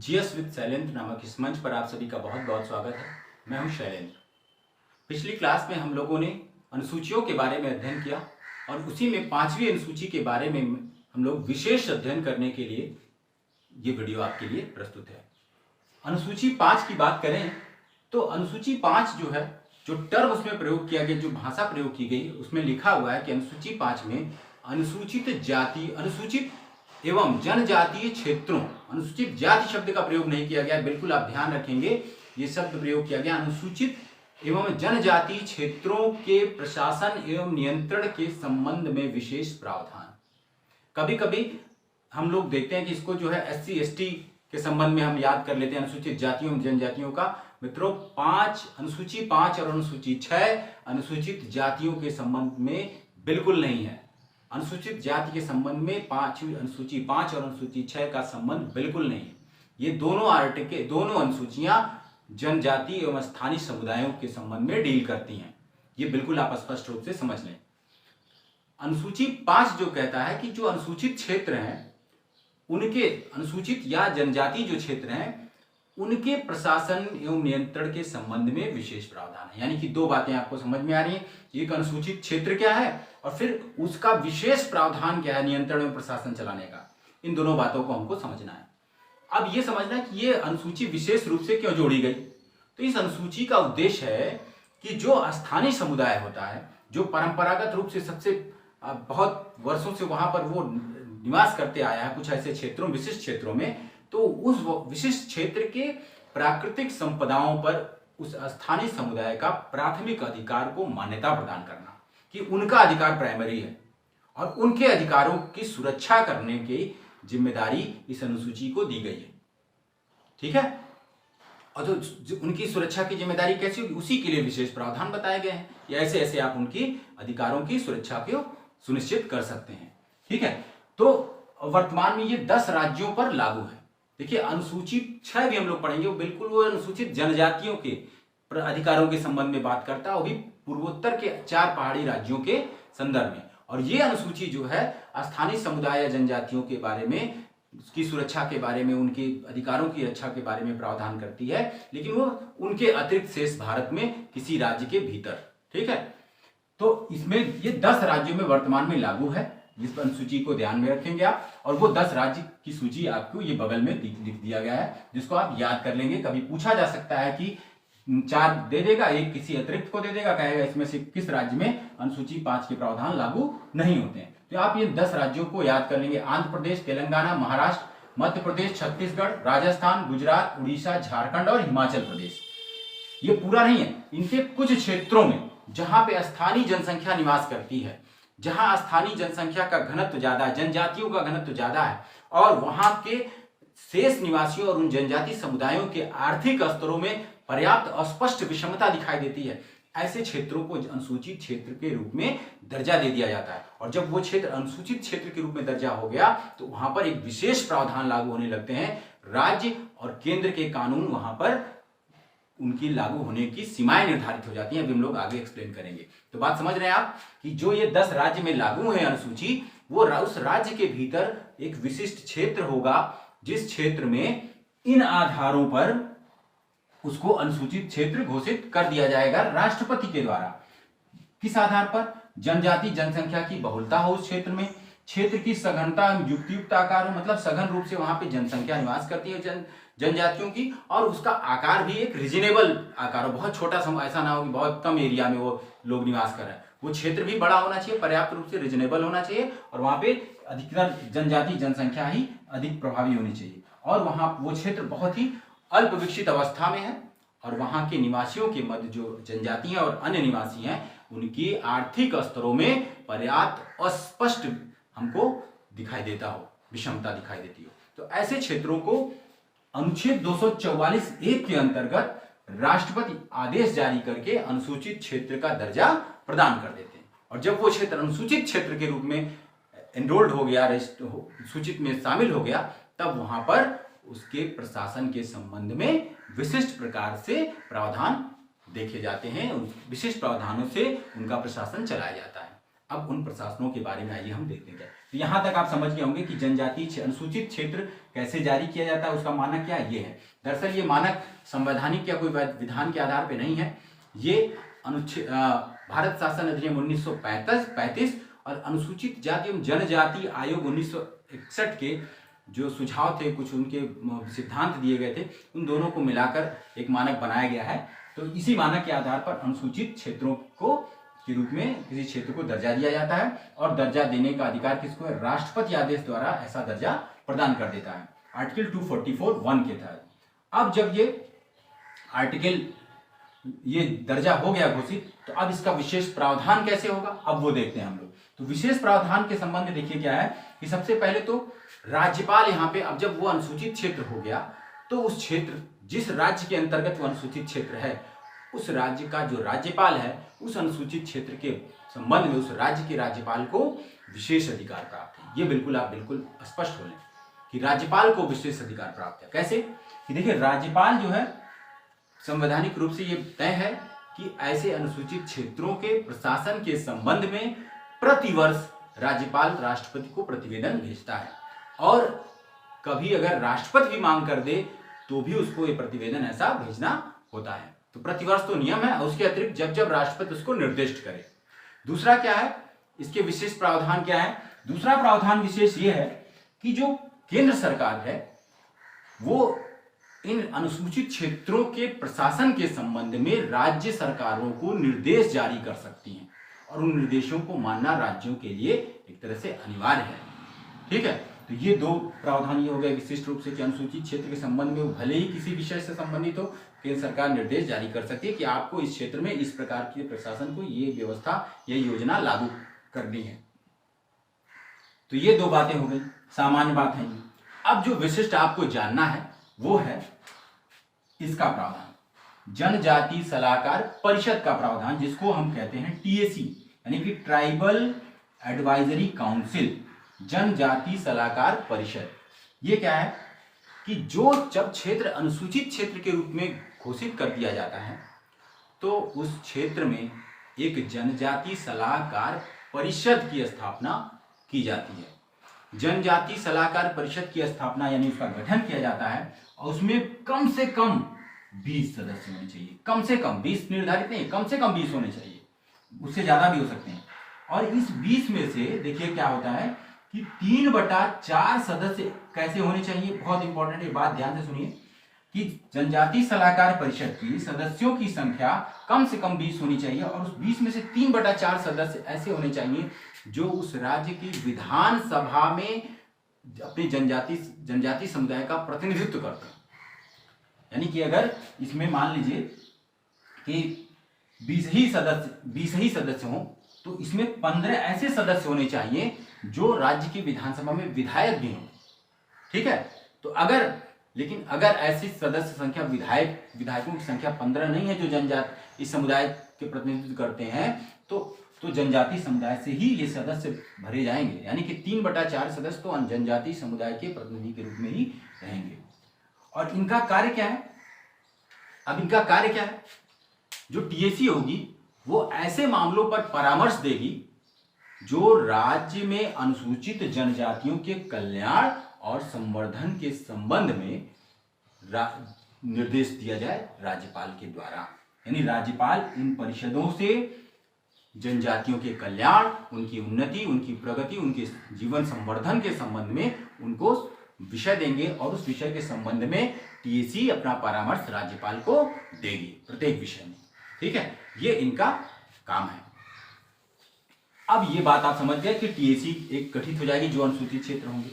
GS with Shailendra नामक इस मंच पर आप सभी का बहुत बहुत स्वागत है। मैं हूं शैलेंद्र। पिछली क्लास में हम लोगों ने अनुसूचियों के बारे में अध्ययन किया और उसी में 5वीं अनुसूची के बारे में हम लोग विशेष अध्ययन करने के लिए ये वीडियो आपके लिए प्रस्तुत है। अनुसूची 5 की बात करें तो अनुसूची 5 जो है, जो टर्म उसमें प्रयोग किया गया, जो भाषा प्रयोग की गई, उसमें लिखा हुआ है कि अनुसूची 5 में अनुसूचित जाति, अनुसूचित एवं जनजातीय क्षेत्रों, अनुसूचित जाति शब्द का प्रयोग नहीं किया गया, बिल्कुल आप ध्यान रखेंगे, ये शब्द प्रयोग किया गया अनुसूचित एवं जनजातीय क्षेत्रों के प्रशासन एवं नियंत्रण के संबंध में विशेष प्रावधान। कभी कभी हम लोग देखते हैं कि इसको जो है SC ST के संबंध में हम याद कर लेते हैं, अनुसूचित जातियों जनजातियों का। मित्रों, अनुसूची 5 और अनुसूची 6 अनुसूचित जातियों के संबंध में बिल्कुल नहीं है। अनुसूचित जाति के संबंध में अनुसूची 5 और अनुसूची 6 का संबंध बिल्कुल नहीं है। ये दोनों अनुसूचियां जनजाति एवं स्थानीय समुदायों के संबंध में डील करती हैं। ये बिल्कुल आप स्पष्ट रूप से समझ लें। अनुसूची 5 जो कहता है कि जो अनुसूचित क्षेत्र हैं, उनके अनुसूचित या जनजाति जो क्षेत्र हैं, उनके प्रशासन एवं नियंत्रण के संबंध में विशेष प्रावधान है। यानी कि दो बातें आपको समझ में आ रही हैं, एक अनुसूचित क्षेत्र क्या है और फिर उसका विशेष प्रावधान क्या है नियंत्रण एवं प्रशासन चलाने का। इन दोनों बातों को हमको समझना है। अब ये समझना है कि ये अनुसूची विशेष रूप से क्यों जोड़ी गई। तो इस अनुसूची का उद्देश्य है कि जो स्थानीय समुदाय होता है, जो परंपरागत रूप से सबसे बहुत वर्षों से वहां पर वो निवास करते आया है कुछ ऐसे क्षेत्रों, विशिष्ट क्षेत्रों में, तो उस विशिष्ट क्षेत्र के प्राकृतिक संपदाओं पर उस स्थानीय समुदाय का प्राथमिक अधिकार को मान्यता प्रदान करना, कि उनका अधिकार प्राइमरी है और उनके अधिकारों की सुरक्षा करने की जिम्मेदारी इस अनुसूची को दी गई है। ठीक है। और तो उनकी सुरक्षा की जिम्मेदारी कैसी होगी, उसी के लिए विशेष प्रावधान बताए गए हैं। ऐसे ऐसे आप उनकी अधिकारों की सुरक्षा को सुनिश्चित कर सकते हैं। ठीक है। तो वर्तमान में ये 10 राज्यों पर लागू है। देखिए, अनुसूची 6 भी हम लोग पढ़ेंगे, वो बिल्कुल वो अनुसूचित जनजातियों के अधिकारों के संबंध में बात करता है, वो भी पूर्वोत्तर के 4 पहाड़ी राज्यों के संदर्भ में। और ये अनुसूची जो है स्थानीय समुदाय या जनजातियों के बारे में, उसकी सुरक्षा के बारे में, उनके अधिकारों की रक्षा के बारे में प्रावधान करती है, लेकिन वो उनके अतिरिक्त शेष भारत में किसी राज्य के भीतर। ठीक है। तो इसमें ये 10 राज्यों में वर्तमान में लागू है। इस अनुसूची को ध्यान में रखेंगे आप, और वो 10 राज्य की सूची आपको ये बगल में लिख दिया गया है, जिसको आप याद कर लेंगे। कभी पूछा जा सकता है कि 4 दे देगा, एक किसी अतिरिक्त को दे देगा, कहेगा इसमें से किस राज्य में अनुसूची 5 के प्रावधान लागू नहीं होते हैं। तो आप ये 10 राज्यों को याद कर लेंगे। आंध्र प्रदेश, तेलंगाना, महाराष्ट्र, मध्य प्रदेश, छत्तीसगढ़, राजस्थान, गुजरात, उड़ीसा, झारखंड और हिमाचल प्रदेश। ये पूरा नहीं है, इनके कुछ क्षेत्रों में जहां पे स्थानीय जनसंख्या निवास करती है, जहां स्थानीय जनसंख्या का घनत्व ज्यादा है, जनजातियों का घनत्व ज्यादा है, और वहां के शेष निवासियों और उन जनजाति समुदायों के आर्थिक स्तरों में पर्याप्त अस्पष्ट विषमता दिखाई देती है, ऐसे क्षेत्रों को अनुसूचित क्षेत्र के रूप में दर्जा दे दिया जाता है। और जब वो क्षेत्र अनुसूचित क्षेत्र के रूप में दर्जा हो गया, तो वहां पर एक विशेष प्रावधान लागू होने लगते हैं। राज्य और केंद्र के कानून वहां पर उनकी लागू होने की सीमाएं निर्धारित हो जाती हैं। अभी हम लोग आगे एक्सप्लेन करेंगे। तो बात समझ रहे हैं आप कि जो ये 10 राज्य में लागू है अनुसूची, वो उस राज्य के भीतर एक विशिष्ट क्षेत्र होगा, जिस क्षेत्र में इन आधारों पर उसको अनुसूचित क्षेत्र घोषित कर दिया जाएगा राष्ट्रपति के द्वारा। किस आधार पर? जनजाति जनसंख्या की बहुलता हो उस क्षेत्र में, क्षेत्र की सघनता, युक्तियुक्त आकार हो, मतलब सघन रूप से वहां पे जनसंख्या निवास करती है जनजातियों की, और उसका आकार भी एक रीजनेबल आकार हो, बहुत छोटा ऐसा ना हो कि बहुत कम एरिया में वो लोग निवास कर रहे हैं। वो क्षेत्र भी बड़ा होना चाहिए, पर्याप्त रूप से रीजनेबल होना चाहिए, और वहां पे अधिकतर जनजाति जनसंख्या ही अधिक प्रभावी होनी चाहिए, और वहां वो क्षेत्र बहुत ही अल्प विकसित अवस्था में है, और वहां के निवासियों के मध्य जो जनजाति हैं और अन्य निवासी हैं, उनकी आर्थिक स्तरों में पर्याप्त अस्पष्ट हमको दिखाई देता हो, विषमता दिखाई देती हो। तो ऐसे क्षेत्रों को अनुच्छेद 244(1) के अंतर्गत राष्ट्रपति आदेश जारी करके अनुसूचित क्षेत्र का दर्जा प्रदान कर देते हैं। और जब वो क्षेत्र अनुसूचित क्षेत्र के रूप में एनरोल्ड हो गया, सूचित में शामिल हो गया, तब वहां पर उसके प्रशासन के संबंध में विशिष्ट प्रकार से प्रावधान देखे जाते हैं। विशिष्ट प्रावधानों से उनका प्रशासन चलाया जाता है। अब उन प्रशासनों के बारे में आइए हम देखते हैं। तो यहाँ तक आप समझ गए होंगे कि जनजातीय अनुसूचित क्षेत्र कैसे जारी किया जाता है, उसका मानक क्या ये है। दरअसल ये मानक संवैधानिक या कोई विधान के आधार पर नहीं है, ये भारत शासन अधिनियम 1935 और अनुसूचित जाति एवं जनजाति आयोग 1961 के जो सुझाव थे, कुछ उनके सिद्धांत दिए गए थे, उन दोनों को मिलाकर एक मानक बनाया गया है। तो इसी मानक के आधार पर अनुसूचित क्षेत्रों को के रूप में किसी क्षेत्र को दर्जा दिया जाता है, और दर्जा देने का अधिकार किसको है? राष्ट्रपति आदेश द्वारा ऐसा दर्जा प्रदान कर देता है आर्टिकल 244(1) के तहत। अब जब ये दर्जा हो गया घोषित, तो अब इसका विशेष प्रावधान कैसे होगा, अब वो देखते हैं हम लोग। तो विशेष प्रावधान के संबंध में देखिए क्या है कि सबसे पहले तो राज्यपाल यहाँ पे, अब जब वो अनुसूचित क्षेत्र हो गया तो उस क्षेत्र, जिस राज्य के अंतर्गत वो अनुसूचित क्षेत्र है, उस राज्य का जो राज्यपाल है, उस अनुसूचित क्षेत्र के संबंध में उस राज्य के राज्यपाल को विशेष अधिकार प्राप्त है। ये बिल्कुल आप बिल्कुल स्पष्ट हो लें कि राज्यपाल को विशेष अधिकार प्राप्त है। कैसे कि देखिए, राज्यपाल जो है संवैधानिक रूप से ये तय है कि ऐसे अनुसूचित क्षेत्रों के प्रशासन के संबंध में प्रतिवर्ष राज्यपाल राष्ट्रपति को प्रतिवेदन भेजता है, और कभी अगर राष्ट्रपति भी मांग कर दे तो भी उसको ये प्रतिवेदन ऐसा भेजना होता है। तो प्रतिवर्ष तो नियम है, उसके अतिरिक्त जब जब राष्ट्रपति उसको निर्दिष्ट करे। दूसरा क्या है, इसके विशेष प्रावधान क्या है? दूसरा प्रावधान विशेष ये है कि जो केंद्र सरकार है वो इन अनुसूचित क्षेत्रों के प्रशासन के संबंध में राज्य सरकारों को निर्देश जारी कर सकती हैं, और उन निर्देशों को मानना राज्यों के लिए एक तरह से अनिवार्य है। ठीक है, तो ये दो प्रावधान ये हो गए विशिष्ट रूप से कि अनुसूचित क्षेत्र के संबंध में भले ही किसी विषय से संबंधित हो, केंद्र सरकार निर्देश जारी कर सकती है कि आपको इस क्षेत्र में इस प्रकार के प्रशासन को ये व्यवस्था, ये योजना लागू करनी है। तो ये दो बातें हो गई, सामान्य बात है। अब जो विशिष्ट आपको जानना है वो है इसका प्रावधान, जनजाति सलाहकार परिषद का प्रावधान, जिसको हम कहते हैं टीएसी, यानी कि ट्राइबल एडवाइजरी काउंसिल, जनजाति सलाहकार परिषद। ये क्या है कि जब क्षेत्र अनुसूचित क्षेत्र के रूप में घोषित कर दिया जाता है तो उस क्षेत्र में एक जनजाति सलाहकार परिषद की स्थापना की जाती है। जनजाति सलाहकार परिषद की स्थापना यानी उसका गठन किया जाता है, और उसमें कम से कम 20 सदस्य होने चाहिए। कम से कम 20 निर्धारित नहीं, कम से कम 20 होने चाहिए, उससे ज्यादा भी हो सकते हैं। और इस 20 में से देखिए क्या होता है कि 3/4 सदस्य कैसे होने चाहिए। बहुत इंपॉर्टेंट ये बात ध्यान से सुनिए कि जनजाति सलाहकार परिषद की सदस्यों की संख्या कम से कम 20 होनी चाहिए, और उस 20 में से 3/4 सदस्य ऐसे होने चाहिए जो उस राज्य की विधानसभा में अपने जनजाति समुदाय का प्रतिनिधित्व करते हैं। यानी कि अगर इसमें मान लीजिए कि 20 ही सदस्य हों, तो इसमें 15 ऐसे सदस्य होने चाहिए जो राज्य की विधानसभा में विधायक भी हों। ठीक है, तो अगर ऐसी सदस्य संख्या विधायकों की संख्या 15 नहीं है जो जनजाति इस समुदाय के प्रतिनिधित्व करते हैं, तो जनजाति समुदाय से ही ये सदस्य भरे जाएंगे। यानी कि 3/4 सदस्य तो जनजाति समुदाय के प्रतिनिधि के रूप में ही रहेंगे। और इनका कार्य क्या है? अब इनका कार्य क्या है? जो टीएसी होगी वो ऐसे मामलों पर परामर्श देगी जो राज्य में अनुसूचित जनजातियों के कल्याण और संवर्धन के संबंध में निर्देश दिया जाए राज्यपाल के द्वारा। यानी राज्यपाल इन परिषदों से जनजातियों के कल्याण, उनकी उन्नति, उनकी प्रगति, उनके जीवन संवर्धन के संबंध में उनको विषय देंगे, और उस विषय के संबंध में टीएसी अपना परामर्श राज्यपाल को देगी प्रत्येक विषय में। ठीक है, ये इनका काम है। अब ये बात आप समझ गए कि टीएसी एक गठित हो जाएगी जो अनुसूचित क्षेत्र होंगे।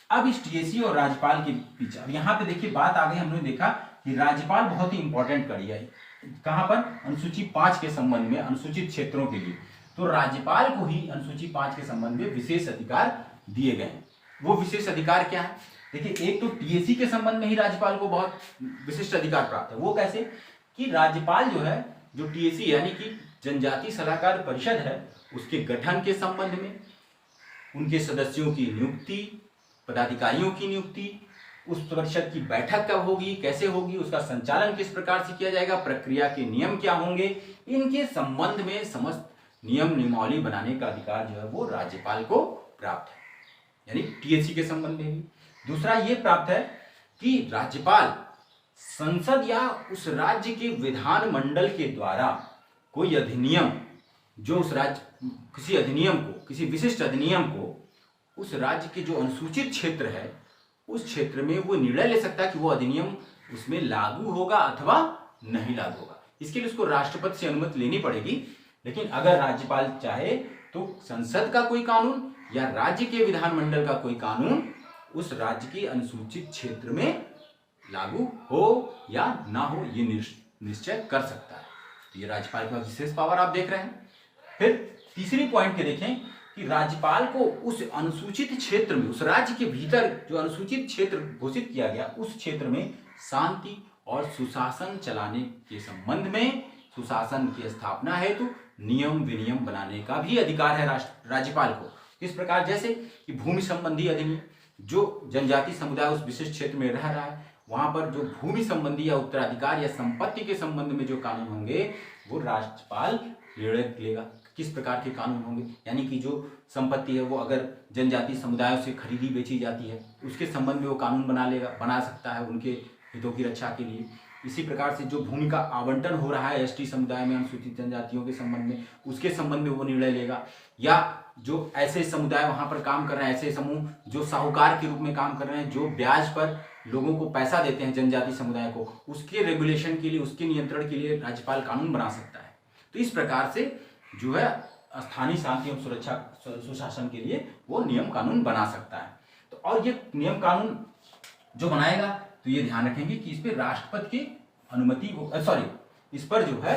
अब इस टीएसी और राज्यपाल के पीछे अब यहाँ पे देखिए बात आ गई, हमने देखा कि राज्यपाल बहुत ही इंपॉर्टेंट कड़ी है। कहाँ पर? अनुसूची 5 के संबंध में, अनुसूचित क्षेत्रों के लिए। तो राज्यपाल को ही अनुसूची 5 के संबंध में विशेष अधिकार दिए गए हैं। वो विशेष अधिकार क्या है? देखिए, एक तो टीएसी के संबंध में ही राज्यपाल को बहुत विशिष्ट अधिकार प्राप्त है। वो कैसे कि राज्यपाल जो है, जो टीएसी यानी कि जनजाति सलाहकार परिषद है, उसके गठन के संबंध में, उनके सदस्यों की नियुक्ति, पदाधिकारियों की नियुक्ति, उस परिषद की बैठक कब होगी, कैसे होगी, उसका संचालन किस प्रकार से किया जाएगा, प्रक्रिया के नियम क्या होंगे, इनके संबंध में समस्त नियम नियमावली बनाने का अधिकार जो है वो राज्यपाल को प्राप्त है, यानी टीएसी के संबंध में भी। दूसरा ये प्राप्त है कि राज्यपाल संसद या उस राज्य के विधान मंडल के द्वारा कोई अधिनियम जो उस राज्य किसी अधिनियम को, किसी विशिष्ट अधिनियम को उस राज्य के जो अनुसूचित क्षेत्र है उस क्षेत्र में वो निर्णय ले सकता है कि वो अधिनियम उसमें लागू होगा अथवा नहीं लागू होगा। इसके लिए उसको राष्ट्रपति से अनुमति लेनी पड़ेगी। लेकिन अगर राज्यपाल चाहे तो संसद का कोई कानून या राज्य के विधानमंडल का कोई कानून उस राज्य के अनुसूचित क्षेत्र में लागू हो या ना हो ये निश्चय कर सकता है। तो ये राज्यपाल के पास विशेष पावर आप देख रहे हैं। फिर तीसरी पॉइंट के देखें कि राज्यपाल को उस अनुसूचित क्षेत्र में, उस राज्य के भीतर जो अनुसूचित क्षेत्र घोषित किया गया उस क्षेत्र में शांति और सुशासन चलाने के संबंध में, सुशासन की स्थापना हेतु नियम विनियम बनाने का भी अधिकार है राज्यपाल को। किस प्रकार? जैसे कि भूमि संबंधी अधिनियम, जो जनजाति समुदाय उस विशिष्ट क्षेत्र में रह रहा है वहां पर जो भूमि संबंधी या उत्तराधिकार या संपत्ति के संबंध में जो कानून होंगे वो राज्यपाल निर्णय लेगा। किस प्रकार के कानून होंगे? यानी कि जो संपत्ति है वो अगर जनजाति समुदायों से खरीदी बेची जाती है उसके संबंध में वो कानून बना सकता है उनके हितों की रक्षा के लिए। इसी प्रकार से जो भूमि का आवंटन हो रहा है एसटी समुदाय में, अनुसूचित जनजातियों के संबंध में, उसके संबंध में वो निर्णय लेगा। या जो ऐसे समुदाय वहां पर काम कर रहे हैं, ऐसे समूह जो साहूकार के रूप में काम कर रहे हैं, जो ब्याज पर लोगों को पैसा देते हैं जनजाति समुदाय को, उसके रेगुलेशन के लिए, उसके नियंत्रण के लिए राज्यपाल कानून बना सकता है। तो इस प्रकार से जो है स्थानीय शांति एवं सुरक्षा सुशासन के लिए वो नियम कानून बना सकता है। तो और ये नियम कानून जो बनाएगा तो ये ध्यान रखेंगे कि इस पर राष्ट्रपति की अनुमति इस पर जो है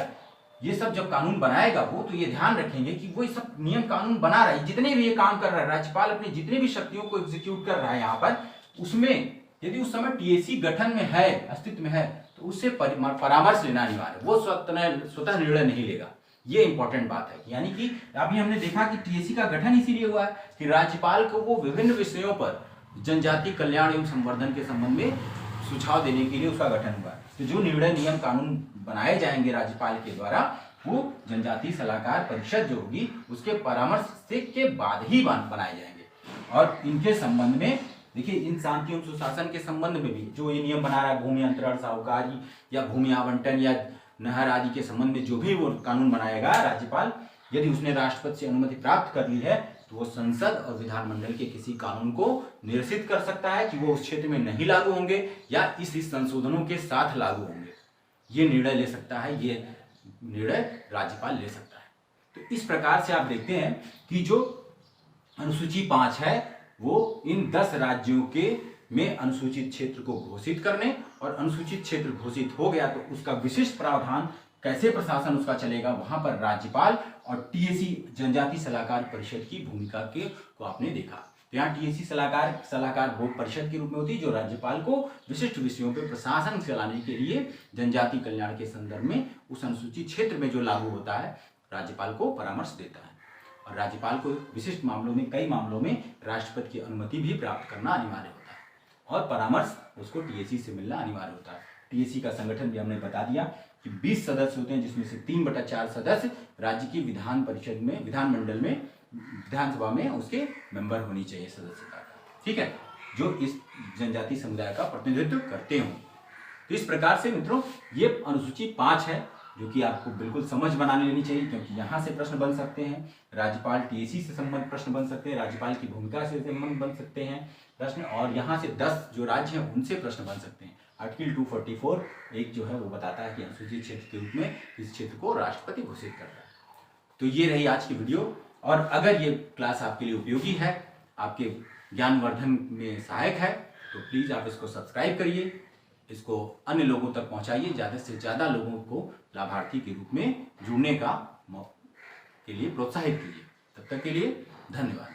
ये सब जब कानून बनाएगा वो, तो ये ध्यान रखेंगे कि वो सब नियम कानून बना रहा है, जितने भी ये काम कर रहा है राज्यपाल अपनी जितनी भी शक्तियों को एग्जीक्यूट कर रहा है यहाँ पर, उसमें यदि उस समय टीएसी गठन में है, अस्तित्व में है, तो उससे परामर्श लेना अनिवार्य है। वो स्वतः निर्णय नहीं लेगा। ये इंपॉर्टेंट बात है। यानी कि अभी हमने देखा कि टीएसी का गठन इसीलिए हुआ है कि राज्यपाल को वो विभिन्न विषयों पर जनजाति कल्याण एवं संवर्धन के संबंध में सुझाव देने के लिए उसका गठन हुआ है। तो जो निर्णय नियम कानून बनाए जाएंगे राज्यपाल के द्वारा वो जनजाति सलाहकार परिषद जो होगी उसके परामर्श से के बाद ही बनाए जाएंगे। और इनके संबंध में देखिए, इन शांति एवं सुशासन के संबंध में भी जो ये नियम बना रहा है, भूमि अंतरण, साहूकारी या भूमि आवंटन या नहर आदि के संबंध में जो भी वो कानून बनाएगा राज्यपाल, यदि उसने राष्ट्रपति से अनुमति प्राप्त कर ली है तो वो संसद और विधानमंडल के किसी कानून को निरसित कर सकता है कि वो उस क्षेत्र में नहीं लागू होंगे या इस संशोधनों के साथ लागू होंगे। ये निर्णय ले सकता है, ये निर्णय राज्यपाल ले सकता है। तो इस प्रकार से आप देखते हैं कि जो अनुसूची 5 है वो इन 10 राज्यों के में अनुसूचित क्षेत्र को घोषित करने, और अनुसूचित क्षेत्र घोषित हो गया तो उसका विशिष्ट प्रावधान, कैसे प्रशासन उसका चलेगा, वहां पर राज्यपाल और टीएसी जनजाति सलाहकार परिषद की भूमिका को आपने देखा। तो यहाँ टीएसी सलाहकार बोर्ड परिषद के रूप में होती है जो राज्यपाल को विशिष्ट विषयों पर प्रशासन चलाने के लिए जनजाति कल्याण के संदर्भ में उस अनुसूचित क्षेत्र में जो लागू होता है राज्यपाल को परामर्श देता है। और राज्यपाल को विशिष्ट मामलों में, कई मामलों में राष्ट्रपति की अनुमति भी प्राप्त करना अनिवार्य होता है और परामर्श उसको टीएसी से मिलना अनिवार्य होता है। टीएसी का संगठन भी हमने बता दिया कि 20 सदस्य होते हैं जिसमें से 3/4 सदस्य राज्य की विधान परिषद में, विधानमंडल में, विधानसभा में उसके मेंबर होनी चाहिए सदस्यता, ठीक है, जो इस जनजाति समुदाय का प्रतिनिधित्व करते हों। तो इस प्रकार से मित्रों ये अनुसूची 5 है जो कि आपको बिल्कुल समझ बनाने लेनी चाहिए, क्योंकि यहाँ से प्रश्न बन सकते हैं, राज्यपाल टीएसी से संबंधित प्रश्न बन सकते हैं, राज्यपाल की भूमिका से संबंध बन सकते हैं प्रश्न, और यहाँ से 10 जो राज्य हैं उनसे प्रश्न बन सकते हैं। आर्टिकल 244 एक जो है वो बताता है कि अनुसूचित क्षेत्र के रूप में इस क्षेत्र को राष्ट्रपति घोषित करता है। तो ये रही आज की वीडियो, और अगर ये क्लास आपके लिए उपयोगी है, आपके ज्ञानवर्धन में सहायक है, तो प्लीज़ आप इसको सब्सक्राइब करिए, इसको अन्य लोगों तक पहुंचाइए, ज़्यादा से ज़्यादा लोगों को लाभार्थी के रूप में जुड़ने के लिए प्रोत्साहित कीजिए। तब तक के लिए धन्यवाद।